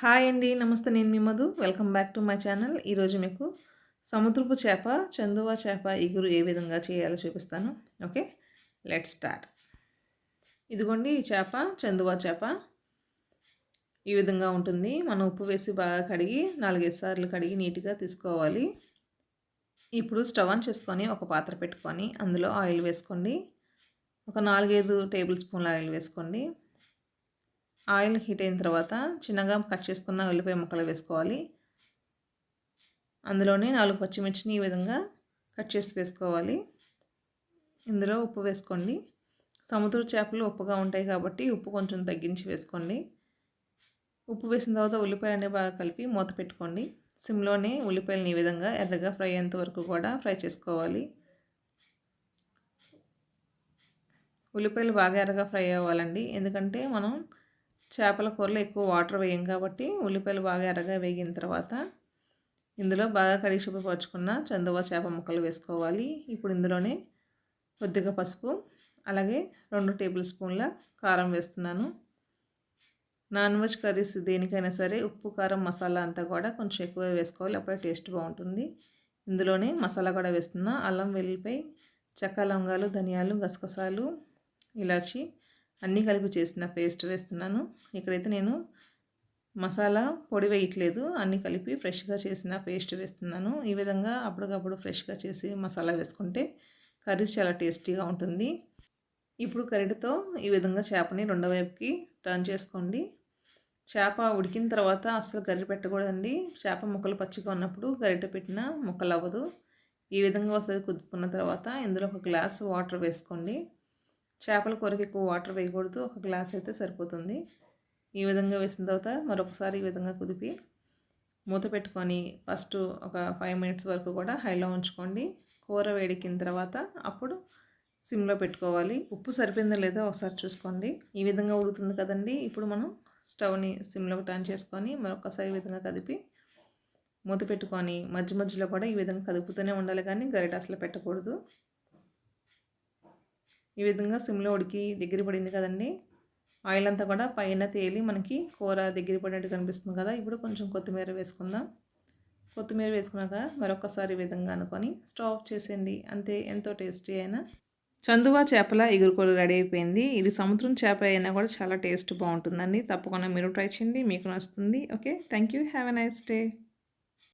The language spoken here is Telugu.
హాయ్ అండి. నమస్తే. నేను మీ Madhu. Welcome back to my channel. ఈరోజు మీకు సముద్రపు చేప, చందువ చేప ఇగురు ఏ విధంగా చేయాలో చూపిస్తాను. Okay, let's start. ఇదిగోండి ఈ చేప, చందువ చేప ఈ విధంగా ఉంటుంది. మనం ఉప్పు వేసి బాగా కడిగి 4-5 సార్లు కడిగి నీట్గా తీసుకోవాలి. ఇప్పుడు స్టవ్ ఆన్ చేసుకొని ఒక పాత్ర పెట్టుకొని అందులో ఆయిల్ వేసుకోండి. ఒక 4-5 టేబుల్ స్పూన్ల ఆయిల్ వేసుకోండి. ఆయిల్ హీట్ అయిన తర్వాత చిన్నగా కట్ చేసుకున్న ఉల్లిపాయ ముక్కలు వేసుకోవాలి. అందులోనే 4 పచ్చిమిర్చిని ఈ విధంగా కట్ చేసి వేసుకోవాలి. ఇందులో ఉప్పు వేసుకోండి. సముద్ర చేపలు ఉప్పుగా ఉంటాయి కాబట్టి ఉప్పు కొంచెం తగ్గించి వేసుకోండి. ఉప్పు వేసిన తర్వాత ఉల్లిపాయలని బాగా కలిపి మూత పెట్టుకోండి. సిమ్లోనే ఉల్లిపాయలని ఈ విధంగా ఎర్రగా ఫ్రై అయ్యేంత వరకు కూడా ఫ్రై చేసుకోవాలి. ఉల్లిపాయలు బాగా ఎర్రగా ఫ్రై అవ్వాలండి, ఎందుకంటే మనం చేపల కూరలో ఎక్కువ వాటర్ వేయం కాబట్టి ఉల్లిపాయలు బాగా ఎర్రగా వేగిన తర్వాత ఇందులో బాగా కడిగి శుభ్రపరచుకున్న చందువ చేప ముక్కలు వేసుకోవాలి. ఇప్పుడు ఇందులోనే కొద్దిగా పసుపు, అలాగే 2 టేబుల్ స్పూన్ల కారం వేస్తున్నాను. నాన్ వెజ్ కర్రీస్ దేనికైనా సరే ఉప్పు, కారం, మసాలా అంతా కూడా కొంచెం ఎక్కువ వేసుకోవాలి, అప్పుడే టేస్ట్ బాగుంటుంది. ఇందులోనే మసాలా కూడా వేస్తున్నా. అల్లం వెల్లిపాయ, చెక్క, లవంగాలు, ధనియాలు, గసగసాలు, ఇలాచి అన్నీ కలిపి చేసిన పేస్ట్ వేస్తున్నాను. ఇక్కడైతే నేను మసాలా పొడి వేయట్లేదు, అన్నీ కలిపి ఫ్రెష్గా చేసిన పేస్ట్ వేస్తున్నాను. ఈ విధంగా అప్పటికప్పుడు ఫ్రెష్గా చేసి మసాలా వేసుకుంటే కర్రీస్ చాలా టేస్టీగా ఉంటుంది. ఇప్పుడు గరిటెతో ఈ విధంగా చేపని రెండో వైపుకి టర్న్ చేసుకోండి. చేప ఉడికిన తర్వాత అస్సలు గరిటె పెట్టకూడదండి. చేప ముక్కలు పచ్చిగా ఉన్నప్పుడు గరిటె పెట్టినా ముక్కలు అవ్వదు. ఈ విధంగా ఒకసారి కుదుపుకున్న తర్వాత ఇందులో ఒక గ్లాస్ వాటర్ వేసుకోండి. చేపల కూరకి ఎక్కువ వాటర్ వేయకూడదు, ఒక గ్లాస్ అయితే సరిపోతుంది. ఈ విధంగా వేసిన తర్వాత మరొకసారి ఈ విధంగా కుదిపి మూత పెట్టుకొని ఫస్ట్ ఒక 5 మినిట్స్ వరకు కూడా హైలో ఉంచుకోండి. కూర వేడికిన తర్వాత అప్పుడు సిమ్లో పెట్టుకోవాలి. ఉప్పు సరిపోయిందో లేదో ఒకసారి చూసుకోండి. ఈ విధంగా ఉడుకుతుంది కదండి. ఇప్పుడు మనం స్టవ్ని సిమ్లోకి టర్న్ చేసుకొని మరొకసారి ఈ విధంగా కదిపి మూత పెట్టుకొని మధ్య మధ్యలో కూడా ఈ విధంగా కదుపుతూనే ఉండాలి, కానీ గరిట అసలు పెట్టకూడదు. ఈ విధంగా సిమ్లో ఉడికి దగ్గర పడింది కదండి. ఆయిల్ అంతా కూడా పైన తేలి మనకి కూర దగ్గర పడినట్టు కనిపిస్తుంది కదా. ఇప్పుడు కొంచెం కొత్తిమీర వేసుకుందాం. కొత్తిమీర వేసుకున్నాక మరొకసారి ఈ విధంగా అనుకొని స్టవ్ ఆఫ్ చేసేయండి. అంతే, ఎంతో టేస్టీ అయినా చందువ చేపల ఇగురు కూర రెడీ అయిపోయింది. ఇది సముద్రం చేప అయినా కూడా చాలా టేస్ట్ బాగుంటుందండి. తప్పకుండా మీరు ట్రై చేయండి, మీకు నచ్చుతుంది. Okay, thank you. Have a nice day.